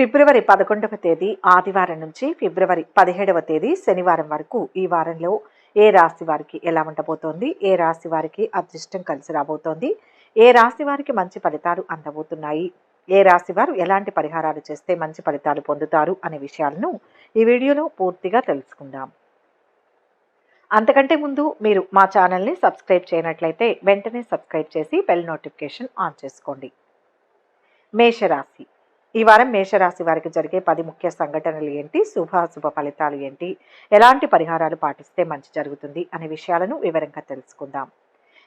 ఫిబ్రవరి 11వ తేదీ ఆదివారం నుంచి ఫిబ్రవరి 17వ తేదీ శనివారం వరకు ఈ వారంలో ఏ రాశి వారికి ఎలా ఉండబోతోంది, ఏ రాశి వారికి అదృష్టం కలిసి రాబోతోంది, ఏ రాశి వారికి మంచి ఫలితాలు అందబోతున్నాయి, ఏ రాశి వారు ఎలాంటి పరిహారాలు చేస్తే మంచి ఫలితాలు పొందుతారు అనే విషయాలను ఈ వీడియోలో పూర్తిగా తెలుసుకుందాం. అంతకంటే ముందు మీరు మా ఛానల్ని సబ్స్క్రైబ్ చేయనట్లయితే వెంటనే సబ్స్క్రైబ్ చేసి బెల్ నోటిఫికేషన్ ఆన్ చేసుకోండి. మేషరాశి. ఈ వారం మేషరాశి వారికి జరిగే 10 ముఖ్య సంఘటనలు ఏంటి, శుభాశుభ ఫలితాలు ఏంటి, ఎలాంటి పరిహారాలు పాటిస్తే మంచి జరుగుతుంది అనే విషయాలను వివరంగా తెలుసుకుందాం.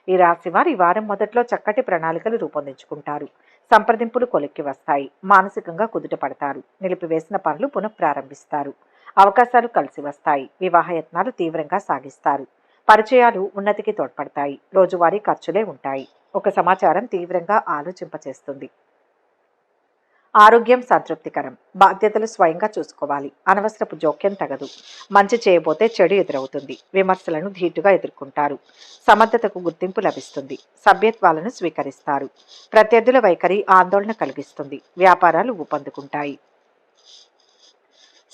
ఈ రాశి వారు ఈ వారం మొదట్లో చక్కటి ప్రణాళికలు రూపొందించుకుంటారు. సంప్రదింపులు కొలిక్కి వస్తాయి. మానసికంగా కుదుట పడతారు. నిలిపివేసిన పనులు పునఃప్రారంభిస్తారు. అవకాశాలు కలిసి వస్తాయి. వివాహ యత్నాలు తీవ్రంగా సాగిస్తారు. పరిచయాలు ఉన్నతికి తోడ్పడతాయి. రోజువారీ ఖర్చులే ఉంటాయి. ఒక సమాచారం తీవ్రంగా ఆలోచింపచేస్తుంది. ఆరోగ్యం సంతృప్తికరం. బాధ్యతలు స్వయంగా చూసుకోవాలి. అనవసరపు జోక్యం తగదు. మంచి చేయబోతే చెడు ఎదురవుతుంది. విమర్శలను ధీటుగా ఎదుర్కొంటారు. సమర్థతకు గుర్తింపు లభిస్తుంది. సభ్యత్వాలను స్వీకరిస్తారు. ప్రత్యర్థుల వైఖరి ఆందోళన కలిగిస్తుంది. వ్యాపారాలు ఊపందుకుంటాయి.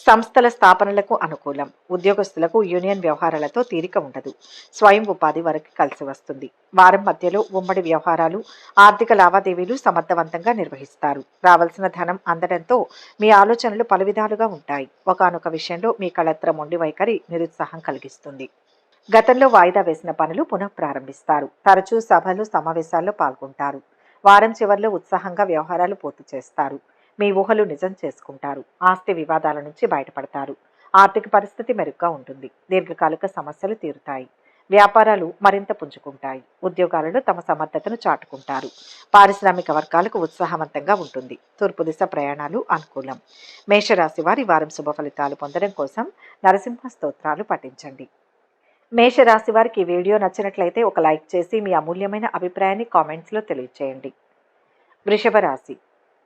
సంస్థల స్థాపనలకు అనుకూలం. ఉద్యోగస్తులకు యూనియన్ వ్యవహారాలతో తీరిక ఉండదు. స్వయం ఉపాధి వరకు కలిసి వస్తుంది. వారం మధ్యలో ఉమ్మడి వ్యవహారాలు, ఆర్థిక లావాదేవీలు సమర్థవంతంగా నిర్వహిస్తారు. రావాల్సిన ధనం అందడంతో మీ ఆలోచనలు పలు విధాలుగా ఉంటాయి. ఒకానొక విషయంలో మీ కళత్ర మొండి వైఖరి నిరుత్సాహం కలిగిస్తుంది. గతంలో వాయిదా వేసిన పనులు పునఃప్రారంభిస్తారు. తరచూ సభలు, సమావేశాల్లో పాల్గొంటారు. వారం చివరిలో ఉత్సాహంగా వ్యవహారాలు పూర్తి చేస్తారు. మీ ఊహలు నిజం చేసుకుంటారు. ఆస్తి వివాదాల నుంచి బయటపడతారు. ఆర్థిక పరిస్థితి మెరుగ్గా ఉంటుంది. దీర్ఘకాలిక సమస్యలు తీరుతాయి. వ్యాపారాలు మరింత పుంజుకుంటాయి. ఉద్యోగాలలో తమ సమర్థతను చాటుకుంటారు. పారిశ్రామిక వర్గాలకు ఉత్సాహవంతంగా ఉంటుంది. తూర్పు దిశ ప్రయాణాలు అనుకూలం. మేషరాశి వారి వారం శుభ ఫలితాలు పొందడం కోసం నరసింహ స్తోత్రాలు పఠించండి. మేషరాశి వారికి ఈ వీడియో నచ్చినట్లయితే ఒక లైక్ చేసి మీ అమూల్యమైన అభిప్రాయాన్ని కామెంట్స్లో తెలియజేయండి. వృషభ రాశి.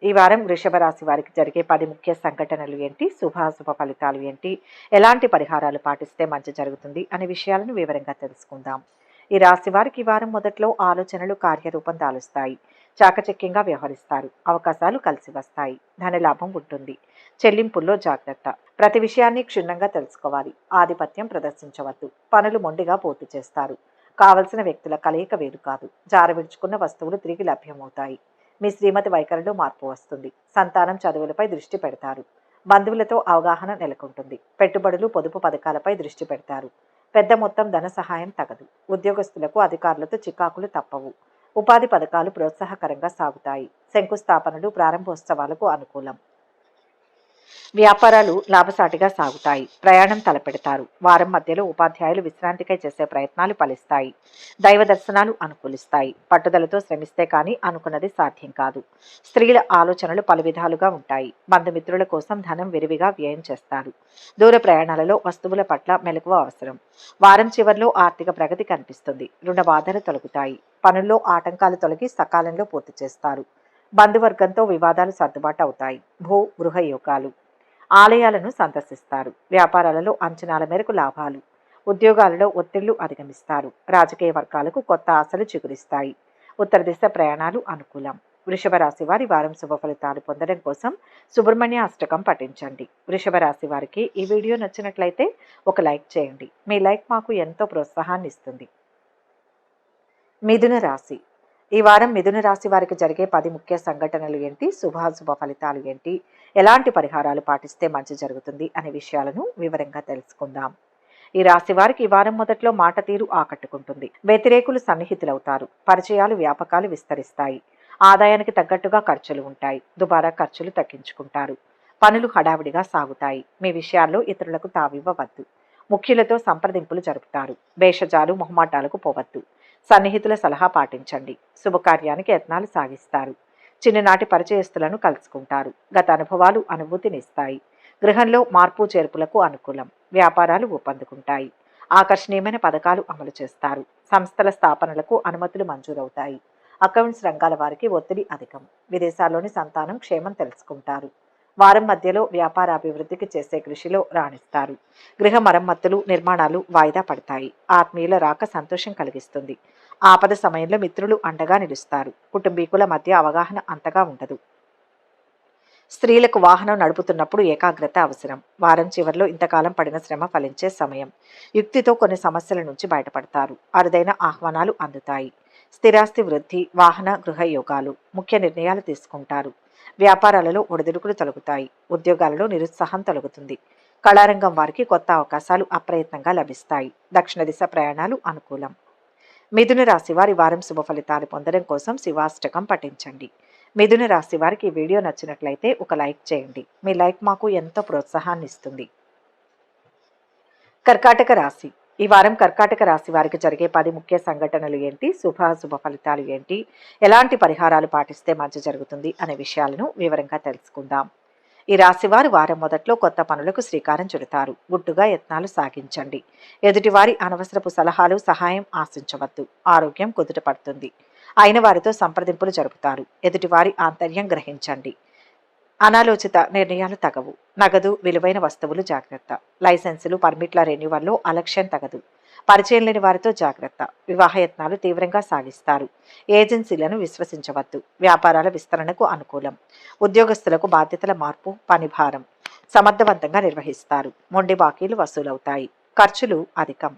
ఈ వారం వృషభ రాశి వారికి జరిగే 10 ముఖ్య సంఘటనలు ఏంటి, శుభాశుభ ఫలితాలు ఏంటి, ఎలాంటి పరిహారాలు పాటిస్తే మంచి జరుగుతుంది అనే విషయాలను వివరంగా తెలుసుకుందాం. ఈ రాశి వారికి ఈ వారం మొదట్లో ఆలోచనలు కార్యరూపం దాలుస్తాయి. చాకచక్యంగా వ్యవహరిస్తారు. అవకాశాలు కలిసి వస్తాయి. ధనలాభం ఉంటుంది. చెల్లింపుల్లో జాగ్రత్త. ప్రతి విషయాన్ని క్షుణ్ణంగా తెలుసుకోవాలి. ఆధిపత్యం ప్రదర్శించవద్దు. పనులు మొండిగా పూర్తి చేస్తారు. కావలసిన వ్యక్తుల కలయిక వేరు కాదు. జారవిడుచుకున్న వస్తువులు తిరిగి లభ్యమవుతాయి. మీ శ్రీమతి వైఖరిలో మార్పు వస్తుంది. సంతానం చదువులపై దృష్టి పెడతారు. బంధువులతో అవగాహన నెలకొంటుంది. పెట్టుబడులు, పొదుపు పథకాలపై దృష్టి పెడతారు. పెద్ద మొత్తం ధన సహాయం తగదు. ఉద్యోగస్తులకు అధికారులతో చికాకులు తప్పవు. ఉపాధి పథకాలు ప్రోత్సాహకరంగా సాగుతాయి. శంకుస్థాపనలు, ప్రారంభోత్సవాలకు అనుకూలం. వ్యాపారాలు లాభసాటిగా సాగుతాయి. ప్రయాణం తలపెడతారు. వారం మధ్యలో ఉపాధ్యాయులు విశ్రాంతికై చేసే ప్రయత్నాలు ఫలిస్తాయి. దైవ దర్శనాలు అనుకూలిస్తాయి. పట్టుదలతో శ్రమిస్తే కానీ అనుకున్నది సాధ్యం కాదు. స్త్రీల ఆలోచనలు పలు విధాలుగా ఉంటాయి. బంధుమిత్రుల కోసం ధనం విరివిగా వ్యయం చేస్తారు. దూర ప్రయాణాలలో వస్తువుల పట్ల మెలకువ అవసరం. వారం చివరిలో ఆర్థిక ప్రగతి కనిపిస్తుంది. రుణ బాధలు తొలగుతాయి. పనుల్లో ఆటంకాలు తొలగి సకాలంలో పూర్తి చేస్తారు. బంధువర్గంతో వివాదాలు సర్దుబాటు అవుతాయి. భూ గృహ యోగాలు. ఆలయాలను సందర్శిస్తారు. వ్యాపారాలలో అంచనాల మేరకు లాభాలు. ఉద్యోగాలలో ఒత్తిళ్లు అధిగమిస్తారు. రాజకీయ వర్గాలకు కొత్త ఆశలు చిగురిస్తాయి. ఉత్తర దిశ ప్రయాణాలు అనుకూలం. వృషభ రాశి వారి వారం శుభ ఫలితాలు పొందడం కోసం సుబ్రహ్మణ్య అష్టకం పఠించండి. వృషభ రాశి వారికి ఈ వీడియో నచ్చినట్లయితే ఒక లైక్ చేయండి. మీ లైక్ మాకు ఎంతో ప్రోత్సాహాన్ని ఇస్తుంది. మిథున రాశి. ఈ వారం మిథున రాశి వారికి జరిగే 10 ముఖ్య సంఘటనలు ఏంటి, శుభాశుభ ఫలితాలు ఏంటి, ఎలాంటి పరిహారాలు పాటిస్తే మంచి జరుగుతుంది అనే విషయాలను వివరంగా తెలుసుకుందాం. ఈ రాశి వారికి ఈ వారం మొదట్లో మాట తీరు ఆకట్టుకుంటుంది. వ్యతిరేకులు సన్నిహితులవుతారు. పరిచయాలు, వ్యాపకాలు విస్తరిస్తాయి. ఆదాయానికి తగ్గట్టుగా ఖర్చులు ఉంటాయి. దుబారా ఖర్చులు తగ్గించుకుంటారు. పనులు హడావిడిగా సాగుతాయి. మీ విషయాల్లో ఇతరులకు తావివ్వవద్దు. ముఖ్యులతో సంప్రదింపులు జరుపుతారు. భేషజాలు, మొహమాటాలకు పోవద్దు. సన్నిహితుల సలహా పాటించండి. శుభకార్యానికి యత్నాలు సాగిస్తారు. చిన్ననాటి పరిచయస్తులను కలుసుకుంటారు. గత అనుభవాలు అనుభూతినిస్తాయి. గృహంలో మార్పు చేర్పులకు అనుకూలం. వ్యాపారాలు ఊపందుకుంటాయి. ఆకర్షణీయమైన పథకాలు అమలు చేస్తారు. సంస్థల స్థాపనలకు అనుమతులు మంజూరవుతాయి. అకౌంట్స్ రంగాల వారికి ఒత్తిడి అధికం. విదేశాల్లోని సంతానం క్షేమం తెలుసుకుంటారు. వారం మధ్యలో వ్యాపార అభివృద్ధికి చేసే కృషిలో రాణిస్తారు. గృహ మరమ్మతులు, నిర్మాణాలు వాయిదా పడతాయి. ఆత్మీయుల రాక సంతోషం కలిగిస్తుంది. ఆపద సమయంలో మిత్రులు అండగా నిలుస్తారు. కుటుంబీకుల మధ్య అవగాహన అంతగా ఉండదు. స్త్రీలకు వాహనం నడుపుతున్నప్పుడు ఏకాగ్రత అవసరం. వారం చివరిలో ఇంతకాలం పడిన శ్రమ ఫలించే సమయం. యుక్తితో కొన్ని సమస్యల నుంచి బయటపడతారు. అరుదైన ఆహ్వానాలు అందుతాయి. స్థిరాస్తి వృద్ధి, వాహన గృహ యోగాలు. ముఖ్య నిర్ణయాలు తీసుకుంటారు. వ్యాపారాలలో ఒడిదుడుకులు తొలగుతాయి. ఉద్యోగాలలో నిరుత్సాహం తొలగుతుంది. కళారంగం వారికి కొత్త అవకాశాలు అప్రయత్నంగా లభిస్తాయి. దక్షిణ దిశ ప్రయాణాలు అనుకూలం. మిథున రాశి వారి వారం శుభ ఫలితాలు పొందడం కోసం శివాష్టకం పఠించండి. మిథున రాశి వారికి ఈ వీడియో నచ్చినట్లయితే ఒక లైక్ చేయండి. మీ లైక్ మాకు ఎంతో ప్రోత్సాహాన్ని ఇస్తుంది. కర్కాటక రాశి. ఈ వారం కర్కాటక రాశి వారికి జరిగే 10 ముఖ్య సంఘటనలు ఏంటి, శుభ ఫలితాలు ఏంటి, ఎలాంటి పరిహారాలు పాటిస్తే మంచి జరుగుతుంది అనే విషయాలను వివరంగా తెలుసుకుందాం. ఈ రాశివారు వారం మొదట్లో కొత్త పనులకు శ్రీకారం చుడతారు. గుట్టుగా యత్నాలు సాగించండి. ఎదుటివారి అనవసరపు సలహాలు, సహాయం ఆశించవద్దు. ఆరోగ్యం కుదుట పడుతుంది. అయిన వారితో సంప్రదింపులు జరుపుతారు. ఎదుటివారి ఆంతర్యం గ్రహించండి. అనాలోచిత నిర్ణయాలు తగవు. నగదు, విలువైన వస్తువులు జాగ్రత్త. లైసెన్సులు, పర్మిట్ల రెన్యువల్లో అలక్ష్యం తగదు. పరిచయం లేని వారితో జాగ్రత్త. వివాహయత్నాలు తీవ్రంగా సాగిస్తారు. ఏజెన్సీలను విశ్వసించవద్దు. వ్యాపారాల విస్తరణకు అనుకూలం. ఉద్యోగస్తులకు బాధ్యతల మార్పు, పని భారం. సమర్థవంతంగా నిర్వహిస్తారు. మొండి బాకీలు వసూలవుతాయి. ఖర్చులు అధికం.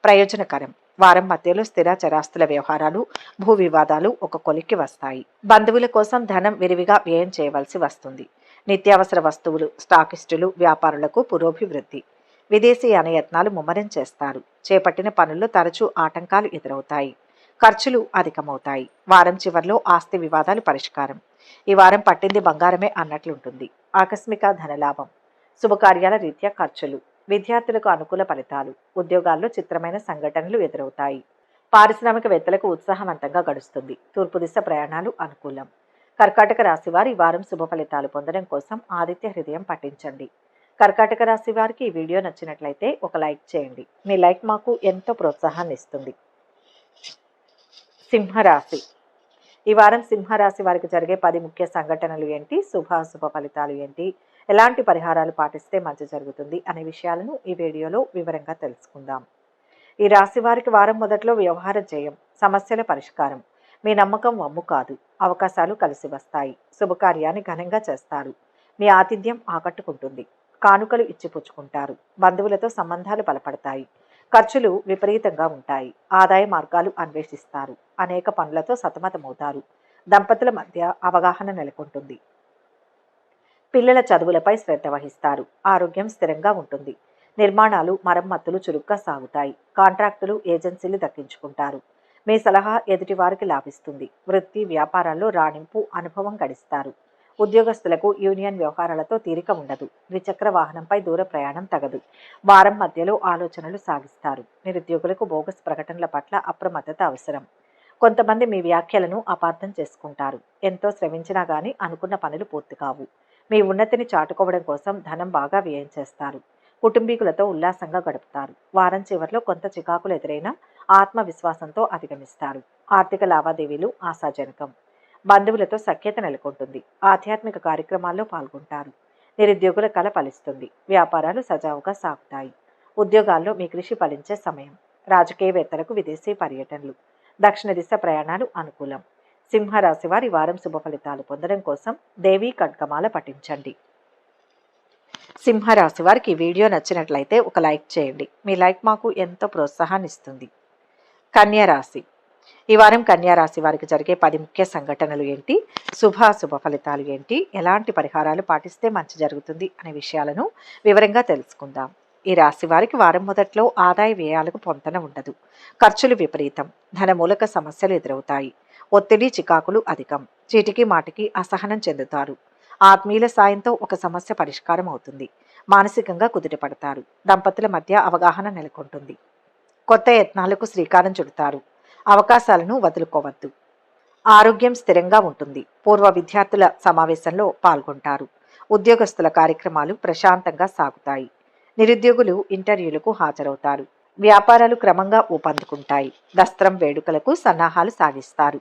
ప్రయోజనకరం. వారం మధ్యలో స్థిర చరాస్తుల వ్యవహారాలు, భూ వివాదాలు ఒక కొలిక్కి వస్తాయి. బంధువుల కోసం ధనం విరివిగా వ్యయం చేయవలసి వస్తుంది. నిత్యావసర వస్తువులు, స్టాకిస్టులు, వ్యాపారులకు పురోభివృద్ధి. విదేశీ యానయత్నాలు ముమ్మరం చేస్తారు. చేపట్టిన పనుల్లో తరచూ ఆటంకాలు ఎదురవుతాయి. ఖర్చులు అధికమవుతాయి. వారం చివర్లో ఆస్తి వివాదాలు పరిష్కారం. ఈ వారం పట్టింది బంగారమే అన్నట్లుంటుంది. ఆకస్మిక ధనలాభం. శుభకార్యాల రీత్యా ఖర్చులు. విద్యార్థులకు అనుకూల ఫలితాలు. ఉద్యోగాల్లో చిత్రమైన సంఘటనలు ఎదురవుతాయి. పారిశ్రామికవేత్తలకు ఉత్సాహవంతంగా గడుస్తుంది. తూర్పు దిశ ప్రయాణాలు అనుకూలం. కర్కాటక రాశి వారి ఈ వారం శుభ ఫలితాలు పొందడం కోసం ఆదిత్య హృదయం పఠించండి. కర్కాటక రాశి వారికి ఈ వీడియో నచ్చినట్లయితే ఒక లైక్ చేయండి. మీ లైక్ మాకు ఎంతో ప్రోత్సాహాన్ని ఇస్తుంది. సింహరాశి. ఈ వారం సింహరాశి వారికి జరిగే 10 ముఖ్య సంఘటనలు ఏంటి, శుభ ఫలితాలు ఏంటి, ఎలాంటి పరిహారాలు పాటిస్తే మంచి జరుగుతుంది అనే విషయాలను ఈ వీడియోలో వివరంగా తెలుసుకుందాం. ఈ రాశి వారికి వారం మొదట్లో వ్యవహార జయం, సమస్యల పరిష్కారం. మీ నమ్మకం వమ్ము కాదు. అవకాశాలు కలిసి వస్తాయి. శుభకార్యాన్ని ఘనంగా చేస్తారు. మీ ఆతిథ్యం ఆకట్టుకుంటుంది. కానుకలు ఇచ్చిపుచ్చుకుంటారు. బంధువులతో సంబంధాలు బలపడతాయి. ఖర్చులు విపరీతంగా ఉంటాయి. ఆదాయ మార్గాలు అన్వేషిస్తారు. అనేక పనులతో సతమతమవుతారు. దంపతుల మధ్య అవగాహన నెలకొంటుంది. పిల్లల చదువులపై శ్రద్ధ వహిస్తారు. ఆరోగ్యం స్థిరంగా ఉంటుంది. నిర్మాణాలు, మరమ్మతులు చురుగ్గా సాగుతాయి. కాంట్రాక్టులు, ఏజెన్సీలు దక్కించుకుంటారు. మీ సలహా ఎదుటివారికి లాభిస్తుంది. వృత్తి, వ్యాపారాల్లో రాణింపు, అనుభవం గడిస్తారు. ఉద్యోగస్తులకు యూనియన్ వ్యవహారాలతో తీరిక ఉండదు. ద్విచక్ర వాహనంపై దూర ప్రయాణం తగదు. వారం మధ్యలో ఆలోచనలు సాగిస్తారు. నిరుద్యోగులకు బోగస్ ప్రకటనల పట్ల అప్రమత్తత అవసరం. కొంతమంది మీ వ్యాఖ్యలను అపార్థం చేసుకుంటారు. ఎంతో శ్రమించినా గానీ అనుకున్న పనులు పూర్తి కావు. మీ ఉన్నతిని చాటుకోవడం కోసం ధనం బాగా వ్యయం చేస్తారు. కుటుంబీకులతో ఉల్లాసంగా గడుపుతారు. వారం చివరిలో కొంత చికాకులు ఎదురైనా ఆత్మవిశ్వాసంతో అధిగమిస్తారు. ఆర్థిక లావాదేవీలు ఆశాజనకం. బంధువులతో సఖ్యత నెలకొంటుంది. ఆధ్యాత్మిక కార్యక్రమాల్లో పాల్గొంటారు. నిరుద్యోగుల కల ఫలిస్తుంది. వ్యాపారాలు సజావుగా సాగుతాయి. ఉద్యోగాల్లో మీ కృషి ఫలించే సమయం. రాజకీయవేత్తలకు విదేశీ పర్యటనలు. దక్షిణ దిశ ప్రయాణాలు అనుకూలం. సింహరాశి వారి వారం శుభ ఫలితాలు పొందడం కోసం దేవీ ఖడ్గమాల పఠించండి. సింహరాశి వారికి ఈ వీడియో నచ్చినట్లయితే ఒక లైక్ చేయండి. మీ లైక్ మాకు ఎంతో ప్రోత్సాహాన్ని ఇస్తుంది. కన్యారాశి. ఈ వారం కన్యారాశి వారికి జరిగే 10 ముఖ్య సంఘటనలు ఏంటి, శుభ ఫలితాలు ఏంటి, ఎలాంటి పరిహారాలు పాటిస్తే మంచి జరుగుతుంది అనే విషయాలను వివరంగా తెలుసుకుందాం. ఈ రాశి వారికి వారం మొదట్లో ఆదాయ వ్యయాలకు పొంతన ఉండదు. ఖర్చులు విపరీతం. ధనమూలక సమస్యలు ఎదురవుతాయి. ఒత్తిడి, చికాకులు అధికం. చీటికి మాటికి అసహనం చెందుతారు. ఆత్మీయుల సాయంతో ఒక సమస్య పరిష్కారం అవుతుంది. మానసికంగా కుదుటపడతారు. దంపతుల మధ్య అవగాహన నెలకొంటుంది. కొత్త యత్నాలకు శ్రీకారం చుడతారు. అవకాశాలను వదులుకోవద్దు. ఆరోగ్యం స్థిరంగా ఉంటుంది. పూర్వ విద్యార్థుల సమావేశంలో పాల్గొంటారు. ఉద్యోగస్తుల కార్యక్రమాలు ప్రశాంతంగా సాగుతాయి. నిరుద్యోగులు ఇంటర్వ్యూలకు హాజరవుతారు. వ్యాపారాలు క్రమంగా ఊపందుకుంటాయి. దస్త్రం వేడుకలకు సన్నాహాలు సాగిస్తారు.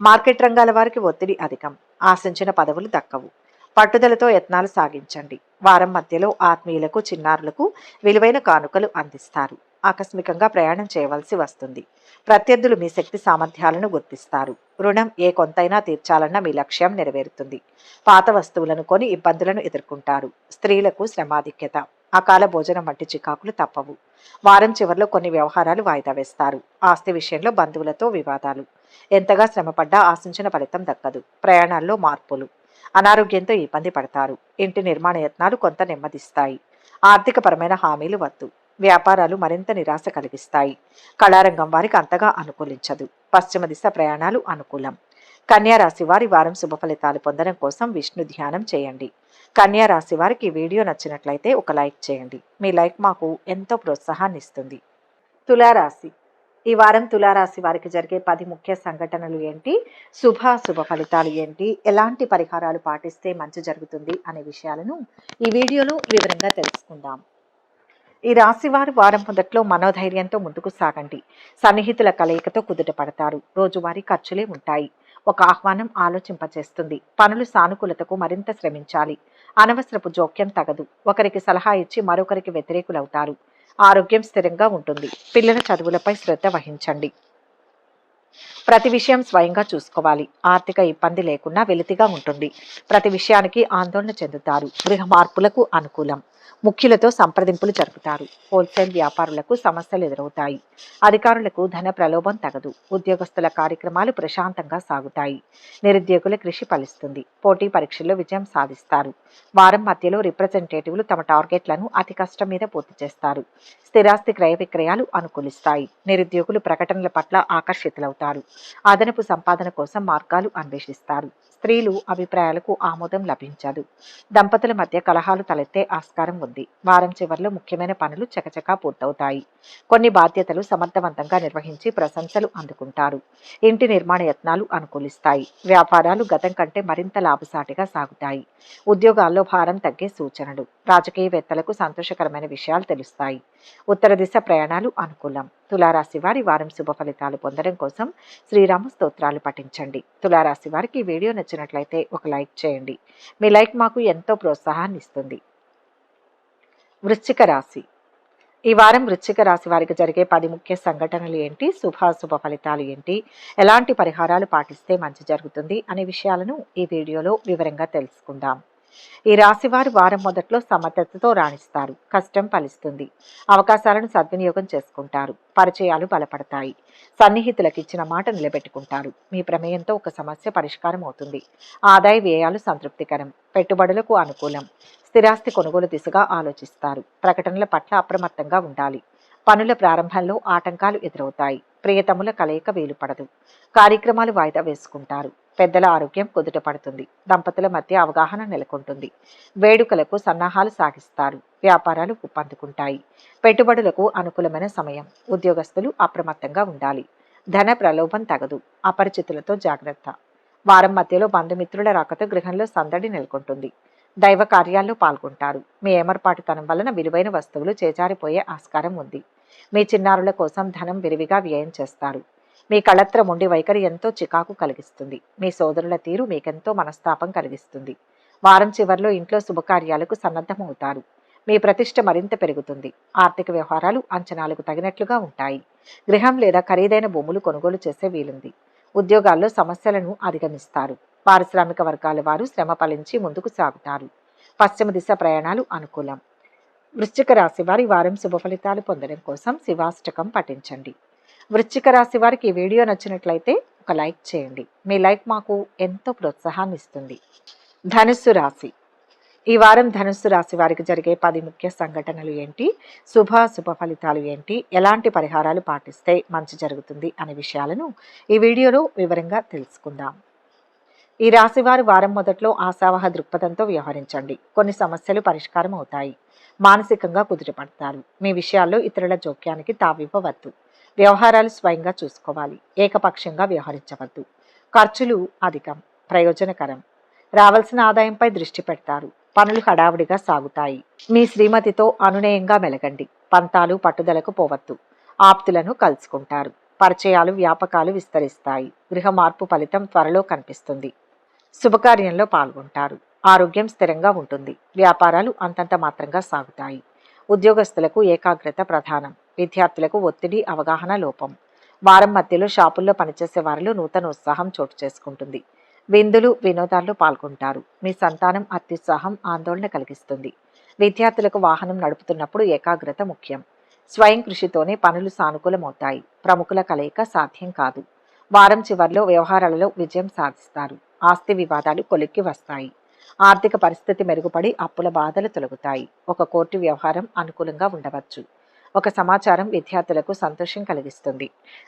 మార్కెట్ రంగాల వారికి ఒత్తిడి అధికం. ఆశించిన పదవులు దక్కవు. పట్టుదలతో యత్నాలు సాగించండి. వారం మధ్యలో ఆత్మీయులకు, చిన్నారులకు విలువైన కానుకలు అందిస్తారు. ఆకస్మికంగా ప్రయాణం చేయవలసి వస్తుంది. ప్రత్యర్థులు మీ శక్తి సామర్థ్యాలను గుర్తిస్తారు. రుణం ఏ కొంతైనా తీర్చాలన్న మీ లక్ష్యం నెరవేరుతుంది. పాత వస్తువులను కొని ఇబ్బందులను ఎదుర్కొంటారు. స్త్రీలకు శ్రమాధిక్యత, అకాల భోజనం వంటి చికాకులు తప్పవు. వారం చివరిలో కొన్ని వ్యవహారాలు వాయిదా వేస్తారు. ఆస్తి విషయంలో బంధువులతో వివాదాలు. ఎంతగా శ్రమపడ్డా ఆశించిన ఫలితం దక్కదు. ప్రయాణాల్లో మార్పులు. అనారోగ్యంతో ఇబ్బంది పడతారు. ఇంటి నిర్మాణ యత్నాలు కొంత నెమ్మదిస్తాయి. ఆర్థికపరమైన హామీలు వద్దు. వ్యాపారాలు మరింత నిరాశ కలిగిస్తాయి. కళారంగం వారికి అంతగా అనుకూలించదు. పశ్చిమ దిశ ప్రయాణాలు అనుకూలం. కన్యా రాశి వారి వారం శుభ ఫలితాలు పొందడం కోసం విష్ణు ధ్యానం చేయండి. కన్యా రాశి వారికి ఈ వీడియో నచ్చినట్లయితే ఒక లైక్ చేయండి. మీ లైక్ మాకు ఎంతో ప్రోత్సాహాన్ని ఇస్తుంది. తులారాశి. ఈ వారం తులారాశి వారికి జరిగే 10 ముఖ్య సంఘటనలు ఏంటి, శుభ ఫలితాలు ఏంటి, ఎలాంటి పరిహారాలు పాటిస్తే మంచి జరుగుతుంది అనే విషయాలను ఈ వీడియోలో వివరంగా తెలుసుకుందాం. ఈ రాశివారు వారం మొదట్లో మనోధైర్యంతో ముందుకు సాగండి. సన్నిహితుల కలయికతో కుదుట పడతారు. రోజువారీ ఖర్చులే ఉంటాయి. ఒక ఆహ్వానం ఆలోచింపచేస్తుంది. పనులు సానుకూలతకు మరింత శ్రమించాలి. అనవసరపు జోక్యం తగదు. ఒకరికి సలహా ఇచ్చి మరొకరికి వ్యతిరేకులవుతారు. ఆరోగ్యం స్థిరంగా ఉంటుంది. పిల్లల చదువులపై శ్రద్ధ వహించండి. ప్రతి విషయం స్వయంగా చూసుకోవాలి. ఆర్థిక ఇబ్బంది లేకుండా వెలితిగా ఉంటుంది. ప్రతి విషయానికి ఆందోళన చెందుతారు. గృహ మార్పులకు అనుకూలం. ముఖ్యులతో సంప్రదింపులు జరుపుతారు. హోల్సేల్ వ్యాపారులకు సమస్యలు ఎదురవుతాయి. అధికారులకు ధన ప్రలోభం తగదు. ఉద్యోగస్తుల కార్యక్రమాలు ప్రశాంతంగా సాగుతాయి. నిరుద్యోగుల కృషి ఫలిస్తుంది. పోటీ పరీక్షల్లో విజయం సాధిస్తారు. వారం మధ్యలో రిప్రజెంటేటివ్లు తమ టార్గెట్లను అతి కష్టం మీద పూర్తి చేస్తారు. స్థిరాస్తి క్రయ విక్రయాలు అనుకూలిస్తాయి. నిరుద్యోగులు ప్రకటనల పట్ల ఆకర్షితులవుతారు. అదనపు సంపాదన కోసం మార్గాలు అన్వేషిస్తారు. స్త్రీలు అభిప్రాయాలకు ఆమోదం లభించదు. దంపతుల మధ్య కలహాలు తలెత్తే ఆస్కారం ఉంది. వారం చివరిలో ముఖ్యమైన పనులు చకచకా పూర్తవుతాయి. కొన్ని బాధ్యతలు సమర్థవంతంగా నిర్వహించి ప్రశంసలు అందుకుంటారు. ఇంటి నిర్మాణ యత్నాలు అనుకూలిస్తాయి. వ్యాపారాలు గతం కంటే మరింత లాభసాటిగా సాగుతాయి. ఉద్యోగాల్లో భారం తగ్గే సూచనలు. రాజకీయవేత్తలకు సంతోషకరమైన విషయాలు తెలుస్తాయి. ఉత్తర దిశ ప్రయాణాలు అనుకూలం. తులారాశి వారి వారం శుభ ఫలితాలు పొందడం కోసం శ్రీరామ స్తోత్రాలు పఠించండి. తులారాశి వారికి ఈ వీడియో నచ్చినట్లయితే ఒక లైక్ చేయండి. మీ లైక్ మాకు ఎంతో ప్రోత్సాహాన్ని ఇస్తుంది. వృశ్చిక రాశి. ఈ వారం వృశ్చిక రాశి వారికి జరిగే 10 ముఖ్య సంఘటనలు ఏంటి, శుభ ఫలితాలు ఏంటి, ఎలాంటి పరిహారాలు పాటిస్తే మంచి జరుగుతుంది అనే విషయాలను ఈ వీడియోలో వివరంగా తెలుసుకుందాం. ఈ రాశివారు వారం మొదట్లో సమర్థతతో రాణిస్తారు. కష్టం ఫలిస్తుంది. అవకాశాలను సద్వినియోగం చేసుకుంటారు. పరిచయాలు బలపడతాయి. సన్నిహితులకు ఇచ్చిన మాట నిలబెట్టుకుంటారు. మీ ప్రమేయంతో ఒక సమస్య పరిష్కారం అవుతుంది. ఆదాయ వ్యయాలు సంతృప్తికరం. పెట్టుబడులకు అనుకూలం. స్థిరాస్తి కొనుగోలు దిశగా ఆలోచిస్తారు. ప్రకటనల పట్ల అప్రమత్తంగా ఉండాలి. పనుల ప్రారంభంలో ఆటంకాలు ఎదురవుతాయి. ప్రియతముల కలయిక వీలుపడదు. కార్యక్రమాలు వాయిదా వేసుకుంటారు. పెద్దల ఆరోగ్యం కుదుట పడుతుంది. దంపతుల మధ్య అవగాహన నెలకొంటుంది. వేడుకలకు సన్నాహాలు సాగిస్తారు. వ్యాపారాలు ఊపందుకుంటాయి. పెట్టుబడులకు అనుకూలమైన సమయం. ఉద్యోగస్తులు అప్రమత్తంగా ఉండాలి. ధన ప్రలోభం తగదు. అపరిచితులతో జాగ్రత్త. వారం మధ్యలో బంధుమిత్రుల రాకతో గృహంలో సందడి నెలకొంటుంది. దైవ కార్యాల్లో పాల్గొంటారు. మీ ఏమర్పాటుతనం వలన విలువైన వస్తువులు చేజారిపోయే ఆస్కారం ఉంది. మీ చిన్నారుల కోసం ధనం విరివిగా వ్యయం చేస్తారు. మీ కళత్ర మొండి వైఖరి ఎంతో చికాకు కలిగిస్తుంది. మీ సోదరుల తీరు మీకెంతో మనస్తాపం కలిగిస్తుంది. వారం చివరిలో ఇంట్లో శుభకార్యాలకు సన్నద్ధమవుతారు. మీ ప్రతిష్ట మరింత పెరుగుతుంది. ఆర్థిక వ్యవహారాలు అంచనాలకు తగినట్లుగా ఉంటాయి. గృహం లేదా ఖరీదైన భూములు కొనుగోలు చేసే వీలుంది. ఉద్యోగాల్లో సమస్యలను అధిగమిస్తారు. పారిశ్రామిక వర్గాల వారు శ్రమ ఫలించి ముందుకు సాగుతారు. పశ్చిమ దిశ ప్రయాణాలు అనుకూలం. వృశ్చిక రాశి వారి వారం శుభ ఫలితాలు పొందడం కోసం శివాష్టకం పఠించండి. వృశ్చిక రాశి వారికి ఈ వీడియో నచ్చినట్లయితే ఒక లైక్ చేయండి. మీ లైక్ మాకు ఎంతో ప్రోత్సాహాన్ని ఇస్తుంది. ధనుస్సు రాశి. ఈ వారం ధనుస్సు రాశి వారికి జరిగే 10 ముఖ్య సంఘటనలు ఏంటి, శుభ ఫలితాలు ఏంటి, ఎలాంటి పరిహారాలు పాటిస్తే మంచి జరుగుతుంది అనే విషయాలను ఈ వీడియోలో వివరంగా తెలుసుకుందాం. ఈ రాశివారు వారం మొదట్లో ఆశావహ దృక్పథంతో వ్యవహరించండి. కొన్ని సమస్యలు పరిష్కారం అవుతాయి. మానసికంగా కుదుటపడతారు. మీ విషయాల్లో ఇతరుల జోక్యానికి తావివ్వవద్దు. వ్యవహారాలు స్వయంగా చూసుకోవాలి. ఏకపక్షంగా వ్యవహరించవద్దు. ఖర్చులు అధికం, ప్రయోజనకరం. రావాల్సిన ఆదాయంపై దృష్టి పెడతారు. పనులు హడావుడిగా సాగుతాయి. మీ శ్రీమతితో అనునయంగా మెలగండి. పంతాలు పట్టుదలకు పోవద్దు. ఆప్తులను కలుసుకుంటారు. పరిచయాలు వ్యాపకాలు విస్తరిస్తాయి. గృహ మార్పు ఫలితం త్వరలో కనిపిస్తుంది. శుభకార్యంలో పాల్గొంటారు. ఆరోగ్యం స్థిరంగా ఉంటుంది. వ్యాపారాలు అంతంత మాత్రంగా సాగుతాయి. ఉద్యోగస్తులకు ఏకాగ్రత ప్రధానం. విద్యార్థులకు ఒత్తిడి, అవగాహన లోపం. వారం మధ్యలో షాపుల్లో పనిచేసే వారిలో నూతన ఉత్సాహం చోటు చేసుకుంటుంది. విందులు, వినోదాల్లో పాల్గొంటారు. మీ సంతానం అత్యుత్సాహం, ఆందోళన కలిగిస్తుంది. విద్యార్థులకు వాహనం నడుపుతున్నప్పుడు ఏకాగ్రత ముఖ్యం. స్వయం కృషితోనే పనులు సానుకూలమవుతాయి. ప్రముఖుల కలయిక సాధ్యం కాదు. వారం చివర్లో వ్యవహారాలలో విజయం సాధిస్తారు. ఆస్తి వివాదాలు కొలిక్కి వస్తాయి. ఆర్థిక పరిస్థితి మెరుగుపడి అప్పుల బాధలు తొలగుతాయి. ఒక కోర్టు వ్యవహారం అనుకూలంగా ఉండవచ్చు. ఒక సమాచారం విద్యార్థులకు సంతోషం కలిగిస్తుంది.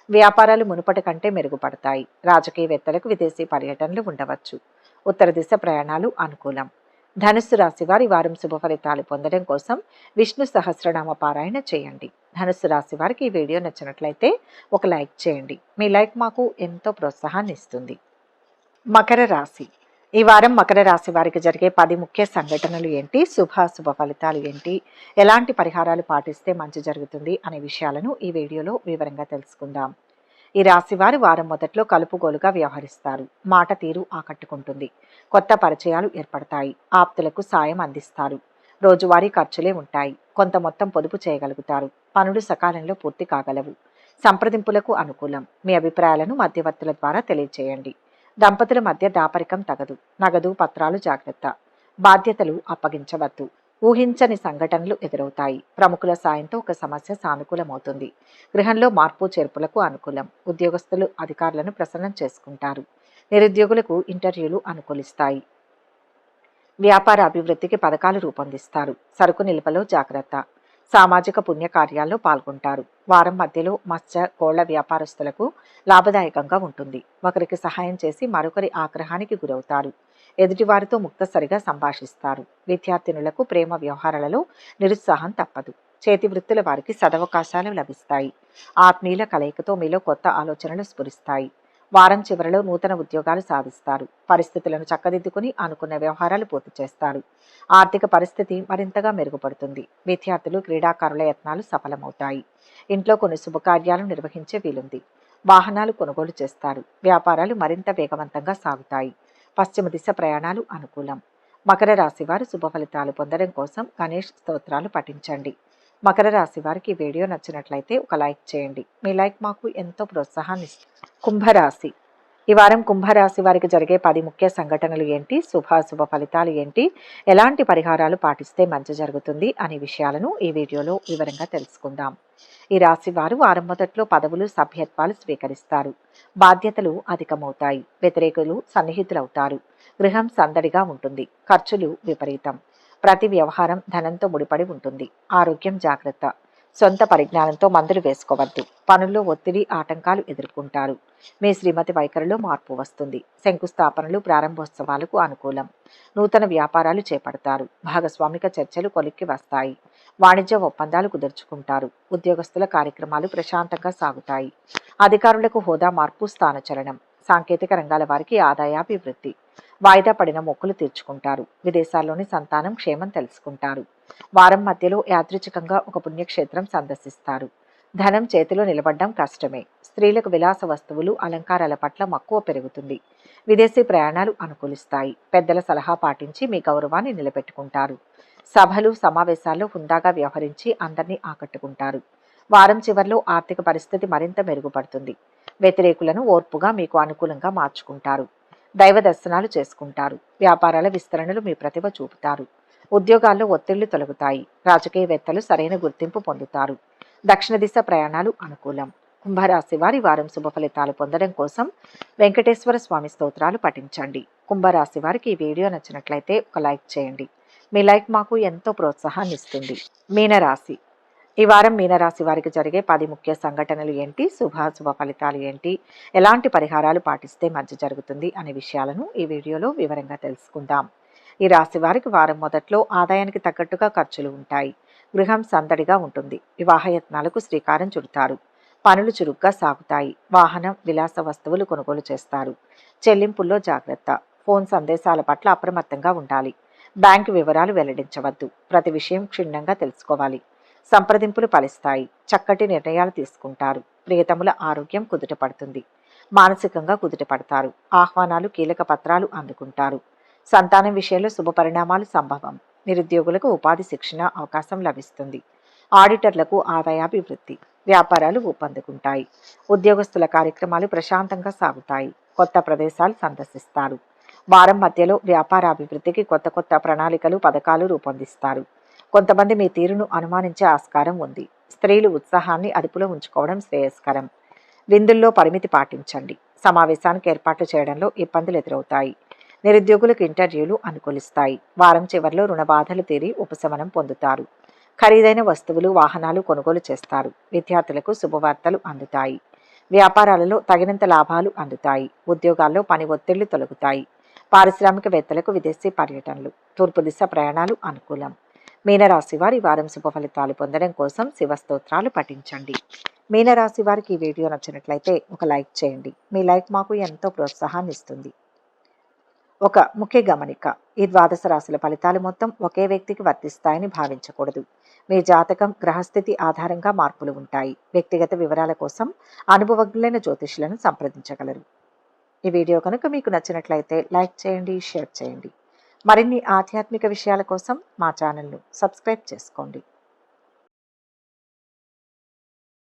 వ్యాపారాలు మునుపటి కంటే మెరుగుపడతాయి. రాజకీయవేత్తలకు విదేశీ పర్యటనలు ఉండవచ్చు. ఉత్తర దిశ ప్రయాణాలు అనుకూలం. ధనుస్సు రాశి వారి వారం శుభ ఫలితాలు పొందడం కోసం విష్ణు సహస్రనామ పారాయణ చేయండి. ధనుస్సు రాశి వారికి ఈ వీడియో నచ్చినట్లయితే ఒక లైక్ చేయండి. మీ లైక్ మాకు ఎంతో ప్రోత్సాహాన్ని ఇస్తుంది. మకర రాశి. ఈ వారం మకర రాశి వారికి జరిగే 10 ముఖ్య సంఘటనలు ఏంటి, శుభ ఫలితాలు ఏంటి, ఎలాంటి పరిహారాలు పాటిస్తే మంచి జరుగుతుంది అనే విషయాలను ఈ వీడియోలో వివరంగా తెలుసుకుందాం. ఈ రాశి వారు వారం మొదట్లో కలుపుగోలుగా వ్యవహరిస్తారు. మాట తీరు ఆకట్టుకుంటుంది. కొత్త పరిచయాలు ఏర్పడతాయి. ఆప్తులకు సాయం అందిస్తారు. రోజువారీ ఖర్చులే ఉంటాయి. కొంత మొత్తం పొదుపు చేయగలుగుతారు. పనులు సకాలంలో పూర్తి కాగలవు. సంప్రదింపులకు అనుకూలం. మీ అభిప్రాయాలను మధ్యవర్తుల ద్వారా తెలియచేయండి. దంపతుల మధ్య దాపరికం తగదు. నగదు, పత్రాలు జాగ్రత్త. బాధ్యతలు అప్పగించవద్దు. ఊహించని సంఘటనలు ఎదురవుతాయి. ప్రముఖుల సాయంతో ఒక సమస్య సానుకూలమవుతుంది. గృహంలో మార్పు చేర్పులకు అనుకూలం. ఉద్యోగస్తులు అధికారులను ప్రసన్నం చేసుకుంటారు. నిరుద్యోగులకు ఇంటర్వ్యూలు అనుకూలిస్తాయి. వ్యాపార అభివృద్ధికి పథకాలు రూపొందిస్తారు. సరుకు నిల్వలో జాగ్రత్త. సామాజిక పుణ్యకార్యాల్లో పాల్గొంటారు. వారం మధ్యలో మత్స్య, కోళ్ల వ్యాపారస్తులకు లాభదాయకంగా ఉంటుంది. ఒకరికి సహాయం చేసి మరొకరి ఆగ్రహానికి గురవుతారు. ఎదుటివారితో ముక్తసరిగా సంభాషిస్తారు. విద్యార్థినులకు ప్రేమ వ్యవహారాలలో నిరుత్సాహం తప్పదు. చేతి వృత్తుల వారికి సదవకాశాలు లభిస్తాయి. ఆత్మీయుల కలయికతో మీలో కొత్త ఆలోచనలు స్ఫురిస్తాయి. వారం చివరిలో నూతన ఉద్యోగాలు సాధిస్తారు. పరిస్థితులను చక్కదిద్దుకుని అనుకున్న వ్యవహారాలు పూర్తి చేస్తారు. ఆర్థిక పరిస్థితి మరింతగా మెరుగుపడుతుంది. విద్యార్థులు, క్రీడాకారుల యత్నాలు సఫలమవుతాయి. ఇంట్లో కొన్ని శుభకార్యాలు నిర్వహించే వీలుంది. వాహనాలు కొనుగోలు చేస్తారు. వ్యాపారాలు మరింత వేగవంతంగా సాగుతాయి. పశ్చిమ దిశ ప్రయాణాలు అనుకూలం. మకర రాశి వారు శుభ ఫలితాలు పొందడం కోసం గణేష్ స్తోత్రాలు పఠించండి. మకర రాశి వారికి ఈ వీడియో నచ్చినట్లయితే ఒక లైక్ చేయండి. మీ లైక్ మాకు ఎంతో ప్రోత్సాహాన్ని ఇస్తుంది. కుంభరాశి. ఈ వారం కుంభరాశి వారికి జరిగే 10 ముఖ్య సంఘటనలు ఏంటి, శుభ ఫలితాలు ఏంటి, ఎలాంటి పరిహారాలు పాటిస్తే మంచి జరుగుతుంది అనే విషయాలను ఈ వీడియోలో వివరంగా తెలుసుకుందాం. ఈ రాశి వారు వారం మొదట్లో పదవులు, సభ్యత్వాలు స్వీకరిస్తారు. బాధ్యతలు అధికమవుతాయి. వ్యతిరేకులు సన్నిహితులవుతారు. గృహం సందడిగా ఉంటుంది. ఖర్చులు విపరీతం. ప్రతి వ్యవహారం ధనంతో ముడిపడి ఉంటుంది. ఆరోగ్యం జాగ్రత్త. సొంత పరిజ్ఞానంతో మందులు వేసుకోవద్దు. పనుల్లో ఒత్తిడి, ఆటంకాలు ఎదుర్కొంటారు. మీ శ్రీమతి వైఖరిలో మార్పు వస్తుంది. శంకుస్థాపనలు, ప్రారంభోత్సవాలకు అనుకూలం. నూతన వ్యాపారాలు చేపడతారు. భాగస్వామిక చర్చలు కొలిక్కి వస్తాయి. వాణిజ్య ఒప్పందాలు కుదుర్చుకుంటారు. ఉద్యోగస్తుల కార్యక్రమాలు ప్రశాంతంగా సాగుతాయి. అధికారులకు హోదా మార్పు, స్థానచలనం. సాంకేతిక రంగాల వారికి ఆదాయాభివృద్ధి. వాయిదా పడిన మొక్కులు తీర్చుకుంటారు. విదేశాల్లోని సంతానం క్షేమం తెలుసుకుంటారు. వారం మధ్యలో యాదృచ్ఛికంగా ఒక పుణ్యక్షేత్రం సందర్శిస్తారు. ధనం చేతిలో నిలబడ్డం కష్టమే. స్త్రీలకు విలాస వస్తువులు, అలంకారాల పట్ల మక్కువ పెరుగుతుంది. విదేశీ ప్రయాణాలు అనుకూలిస్తాయి. పెద్దల సలహా పాటించి మీ గౌరవాన్ని నిలబెట్టుకుంటారు. సభలు, సమావేశాల్లో హుందాగా వ్యవహరించి అందరినీ ఆకట్టుకుంటారు. వారం చివర్లో ఆర్థిక పరిస్థితి మరింత మెరుగుపడుతుంది. వ్యతిరేకులను ఓర్పుగా మీకు అనుకూలంగా మార్చుకుంటారు. దైవ దర్శనాలు చేసుకుంటారు. వ్యాపారాల విస్తరణలు మీ ప్రతిభ చూపుతారు. ఉద్యోగాల్లో ఒత్తిళ్లు తొలగుతాయి. రాజకీయవేత్తలు సరైన గుర్తింపు పొందుతారు. దక్షిణ దిశ ప్రయాణాలు అనుకూలం. కుంభరాశి వారి వారం శుభ ఫలితాలు పొందడం కోసం వెంకటేశ్వర స్వామి స్తోత్రాలు పఠించండి. కుంభరాశి వారికి ఈ వీడియో నచ్చినట్లయితే ఒక లైక్ చేయండి. మీ లైక్ మాకు ఎంతో ప్రోత్సాహాన్ని ఇస్తుంది. మీనరాశి. ఈ వారం మీనరాశి వారికి జరిగే 10 ముఖ్య సంఘటనలు ఏంటి, శుభ ఫలితాలు ఏంటి, ఎలాంటి పరిహారాలు పాటిస్తే మంచి జరుగుతుంది అనే విషయాలను ఈ వీడియోలో వివరంగా తెలుసుకుందాం. ఈ రాశి వారికి వారం మొదట్లో ఆదాయానికి తగ్గట్టుగా ఖర్చులు ఉంటాయి. గృహం సందడిగా ఉంటుంది. వివాహయత్నాలకు శ్రీకారం చుడతారు. పనులు చురుగ్గా సాగుతాయి. వాహనం, విలాస వస్తువులు కొనుగోలు చేస్తారు. చెల్లింపుల్లో జాగ్రత్త. ఫోన్ సందేశాల పట్ల అప్రమత్తంగా ఉండాలి. బ్యాంకు వివరాలు వెల్లడించవద్దు. ప్రతి విషయం క్షుణ్ణంగా తెలుసుకోవాలి. సంప్రదింపులు ఫలిస్తాయి. చక్కటి నిర్ణయాలు తీసుకుంటారు. ప్రియతముల ఆరోగ్యం కుదుటపడుతుంది. మానసికంగా కుదుటపడతారు. ఆహ్వానాలు, కీలక పత్రాలు అందుకుంటారు. సంతానం విషయంలో శుభ పరిణామాలు సంభవం. నిరుద్యోగులకు ఉపాధి, శిక్షణ అవకాశం లభిస్తుంది. ఆడిటర్లకు ఆదాయాభివృద్ధి, వ్యాపారాలు ఊపందుకుంటాయి. ఉద్యోగస్తుల కార్యక్రమాలు ప్రశాంతంగా సాగుతాయి. కొత్త ప్రదేశాలు సందర్శిస్తారు. వారం మధ్యలో వ్యాపారాభివృద్ధికి కొత్త కొత్త ప్రణాళికలు, పథకాలు రూపొందిస్తారు. కొంతమంది మీ తీరును అనుమానించే ఆస్కారం ఉంది. స్త్రీలు ఉత్సాహాన్ని అదుపులో ఉంచుకోవడం శ్రేయస్కరం. విందుల్లో పరిమితి పాటించండి. సమావేశానికి ఏర్పాట్లు చేయడంలో ఇబ్బందులు ఎదురవుతాయి. నిరుద్యోగులకు ఇంటర్వ్యూలు అనుకూలిస్తాయి. వారం చివరిలో రుణ బాధలు తీరి ఉపశమనం పొందుతారు. ఖరీదైన వస్తువులు, వాహనాలు కొనుగోలు చేస్తారు. విద్యార్థులకు శుభవార్తలు అందుతాయి. వ్యాపారాలలో తగినంత లాభాలు అందుతాయి. ఉద్యోగాల్లో పని ఒత్తిళ్లు తొలగుతాయి. పారిశ్రామికవేత్తలకు విదేశీ పర్యటనలు, తూర్పు దిశ ప్రయాణాలు అనుకూలం. మీనరాశి వారి వారం శుభ ఫలితాలు పొందడం కోసం శివస్తోత్రాలు పఠించండి. మీనరాశి వారికి ఈ వీడియో నచ్చినట్లయితే ఒక లైక్ చేయండి. మీ లైక్ మాకు ఎంతో ప్రోత్సాహాన్ని ఇస్తుంది. ఒక ముఖ్య గమనిక, ఈ ద్వాదశ రాశుల ఫలితాలు మొత్తం ఒకే వ్యక్తికి వర్తిస్తాయని భావించకూడదు. మీ జాతకం, గ్రహస్థితి ఆధారంగా మార్పులు ఉంటాయి. వ్యక్తిగత వివరాల కోసం అనుభవజ్ఞులైన జ్యోతిష్యులను సంప్రదించగలరు. ఈ వీడియో కనుక మీకు నచ్చినట్లయితే లైక్ చేయండి, షేర్ చేయండి. మరిన్ని ఆధ్యాత్మిక విషయాల కోసం మా ఛానల్ను సబ్స్క్రైబ్ చేసుకోండి.